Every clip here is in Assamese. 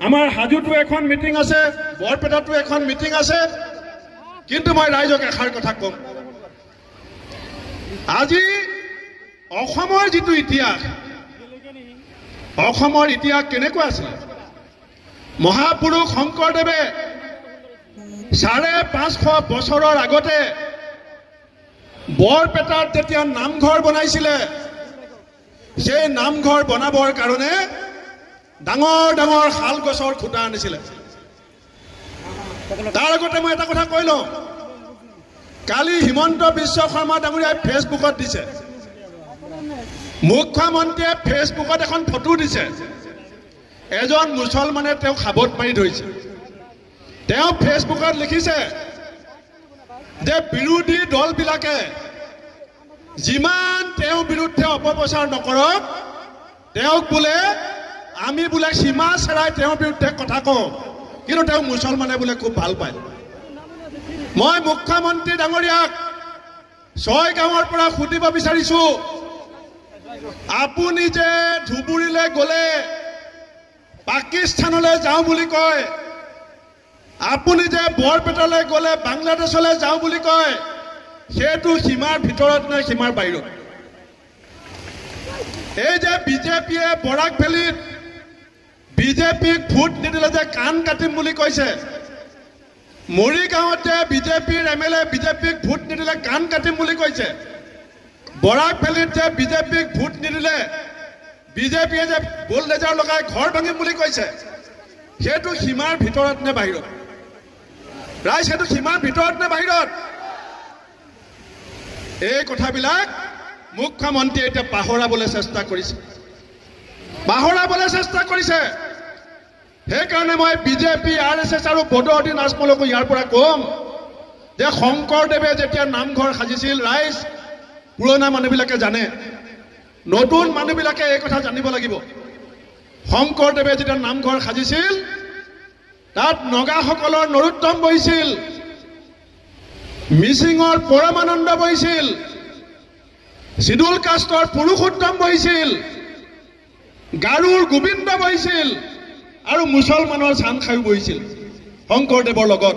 আমাৰ হাজোটো এখন মিটিং আছে, বৰপেটাটো এখন মিটিং আছে, কিন্তু মই ৰাইজক এষাৰ কথা কম। আজি অসমৰ যিটো ইতিহাস, অসমৰ ইতিহাস কেনেকুৱা আছিল? মহাপুৰুষ শংকৰদেৱে ৫৫০ বছৰৰ আগতে বৰপেটাত যেতিয়া নামঘৰ বনাইছিলে, সেই নামঘৰ বনাবৰ কাৰণে ডাঙৰ ডাঙৰ শাল গছৰ খুঁটা আনিছিলে। তাৰ আগতে মই এটা কথা কৈ লওঁ, কালি হিমন্ত বিশ্ব শৰ্মা ডাঙৰীয়াই ফেচবুকত দিছে, মুখ্যমন্ত্ৰীয়ে ফেচবুকত এখন ফটো দিছে, এজন মুছলমানে তেওঁক সাবত মাৰি ধৰিছে। তেওঁ ফেচবুকত লিখিছে যে বিৰোধী দলবিলাকে যিমান তেওঁৰ বিৰুদ্ধে অপপ্ৰচাৰ নকৰক, তেওঁক বোলে আমি বোলে সীমা চেৰাই তেওঁৰ বিৰুদ্ধে কথা কওঁ, কিন্তু তেওঁ মুছলমানে বোলে খুব ভাল পায়। মই মুখ্যমন্ত্ৰী ডাঙৰীয়াক ছয়গাঁৱৰ পৰা সুধিব বিচাৰিছো, আপুনি যে ধুবুৰীলৈ গ'লে পাকিস্তানলৈ যাওঁ বুলি কয়, আপুনি যে বৰপেটালৈ গ'লে বাংলাদেশলৈ যাওঁ বুলি কয়, সেইটো সীমাৰ ভিতৰত নে সীমাৰ বাহিৰত? এই যে বিজেপিয়ে বৰাক ভেলীত বিজেপিক ভোট নিদিলে যে কাণ কাটিম বুলি কৈছে, মৰিগাঁৱত যে বিজেপিৰ MLA বিজেপিক ভোট নিদিলে কাণ কাটিম বুলি কৈছে, বৰাক ভেলীত যে বিজেপিক ভোট নিদিলে বিজেপিয়ে যে বুলডেজাৰ লগাই ঘৰ ভাঙিম বুলি কৈছে, সেইটো সীমাৰ ভিতৰত নে বাহিৰত? ৰাইজ, সেইটো সীমাৰ ভিতৰত নে বাহিৰত? এই কথাবিলাক মুখ্যমন্ত্ৰীয়ে এতিয়া পাহৰাবলৈ চেষ্টা কৰিছে, সেইকাৰণে মই বিজেপি, RSS আৰু বদৰুদ্দিন আজমলকো ইয়াৰ পৰা কম যে শংকৰদেৱে যেতিয়া নামঘৰ সাজিছিল, ৰাইজ পুৰণা মানুহবিলাকে জানে, নতুন মানুহবিলাকে এই কথা জানিব লাগিব। শংকৰদেৱে যেতিয়া নামঘৰ সাজিছিল, তাত নগাসকলৰ নৰোত্তম বহিছিল, মিচিঙৰ পৰমানন্দ বহিছিল, চিদুল কাষ্টৰ পুৰুষোত্তম বহিছিল, গাৰুৰ গোবিন্দ বহিছিল, আৰু মুছলমানৰ চানখায়ো বহিছিল শংকৰদেৱৰ লগত।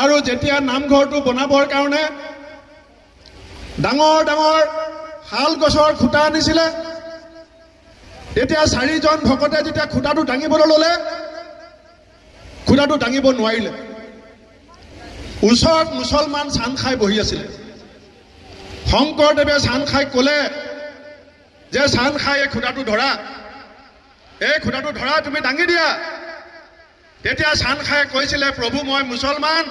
আৰু যেতিয়া নামঘৰটো বনাবৰ কাৰণে ডাঙৰ ডাঙৰ শাল গছৰ খুঁটা আনিছিলে, তেতিয়া 4জন ভকতে যেতিয়া খুঁটাটো দাঙিবলৈ ল'লে, খুঁটাটো দাঙিব নোৱাৰিলে। ওচৰত মুছলমান চান খাই বহি আছিলে। শংকৰদেৱে চান খাই ক'লে যে চান খাই এই খুঁটাটো ধৰা, তুমি দাঙি দিয়া। তেতিয়া চান খাই কৈছিলে, প্ৰভু মই মুছলমান,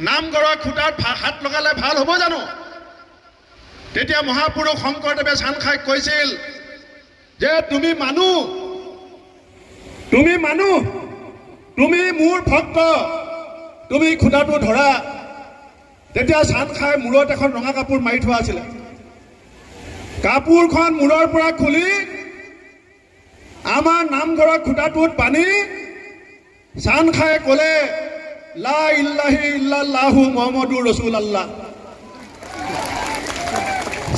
নামঘৰৰ খুঁটাত হাত লগালে ভাল হ'ব জানো? তেতিয়া মহাপুৰুষ শংকৰদেৱে চান খাই কৈছিল যে তুমি মানুহ, তুমি মোৰ ভক্ত, তুমি খুঁটাটো ধৰা। তেতিয়া চান খাই মূৰত এখন ৰঙা কাপোৰ মাৰি থোৱা আছিলে, কাপোৰখন মূৰৰ পৰা খুলি আমাৰ নামঘৰৰ খুঁটাটোত বান্ধি চান খাই ক'লে, লা ইল্লাহি ইল্লাল্লাহু মুহাম্মাদুৰ ৰাসূলুল্লাহ।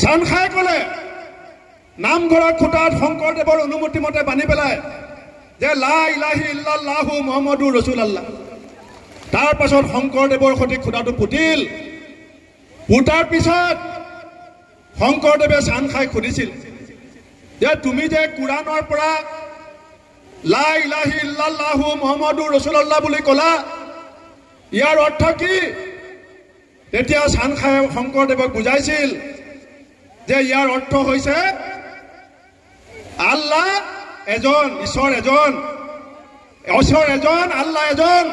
চান খাই ক'লে, নামঘৰৰ খুঁটাত শংকৰদেৱৰ অনুমতি মতে বান্ধি পেলাই যে লা ইলাহি ইল্লাল্লাহু মুহাম্মাদুৰ ৰাসূলুল্লাহ। তাৰ পাছত শংকৰদেৱৰ সৈতে খুঁটাটো পুতিল। পুতাৰ পিছত শংকৰদেৱে চান খাই সুধিছিল যে তুমি যে কোৰাণৰ পৰা লা ইলাহি ইল্লাল্লাহু মুহাম্মাদুৰ ৰাসূলুল্লাহ বুলি ক'লা, ইয়াৰ অৰ্থ কি? তেতিয়া চান খাই শংকৰদেৱক বুজাইছিল যে ইয়াৰ অৰ্থ হৈছে আল্লাহ এজন, ঈশ্বৰ এজন, আল্লাহ এজন,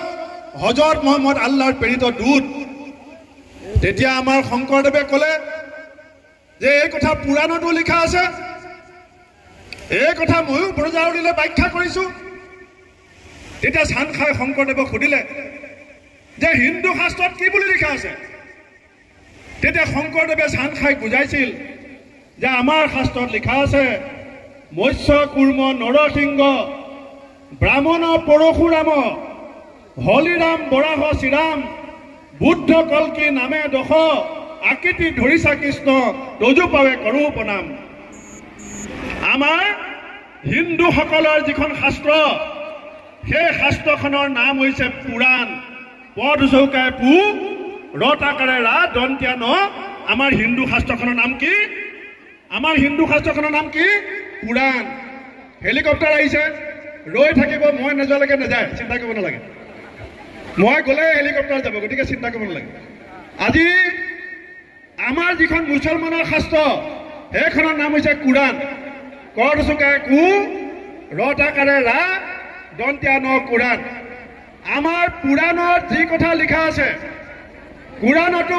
হযৰত মুহাম্মদ আল্লাহৰ প্ৰেৰিত দূত। তেতিয়া আমাৰ শংকৰদেৱে ক'লে যে এই কথা পুৰাণতো লিখা আছে, এই কথা ময়ো ব্ৰজাৱলীলৈ ব্যাখ্যা কৰিছো। তেতিয়া চান খাই শংকৰদেৱক সুধিলে যে হিন্দু শাস্ত্ৰত কি বুলি লিখা আছে? তেতিয়া শংকৰদেৱে চান খাই বুজাইছিল যে আমাৰ শাস্ত্ৰত লিখা আছে, মৎস্য কুৰ্ম নৰসিংহ ব্ৰাহ্মণ পৰশুৰাম হলিৰাম বৰাহ শ্ৰীৰাম বুদ্ধ কল্কি নামে দশ আকৃতি ধৰিছা কৃষ্ণ তজু পাৱে কৰো প্ৰণাম। আমাৰ হিন্দুসকলৰ যিখন শাস্ত্ৰ সেই শাস্ত্ৰখনৰ নাম হৈছে পুৰাণ। পদ চৌকাই পু ৰতাকাৰে ৰা দন্তীয়া ন। আমাৰ হিন্দু শাস্ত্ৰখনৰ নাম কি? আমাৰ হিন্দু শাস্ত্ৰখনৰ নাম কি? পুৰাণ। হেলিকপ্টাৰ আহিছে, ৰৈ থাকিব, মই নোযোৱালৈকে নাযায়, চিন্তা কৰিব নালাগে। মই গ'লে হেলিকপ্টাৰ যাব, গতিকে চিন্তা কৰিব নালাগে। আজি আমাৰ যিখন মুছলমানৰ শাস্ত্ৰ, সেইখনৰ নাম হৈছে কোৰাণ। কদ চুকাই কু ৰতাকাৰে ৰা দন্তীয়া ন কোৰাণ। আমাৰ পুৰাণত যি কথা লিখা আছে, কোৰাণতো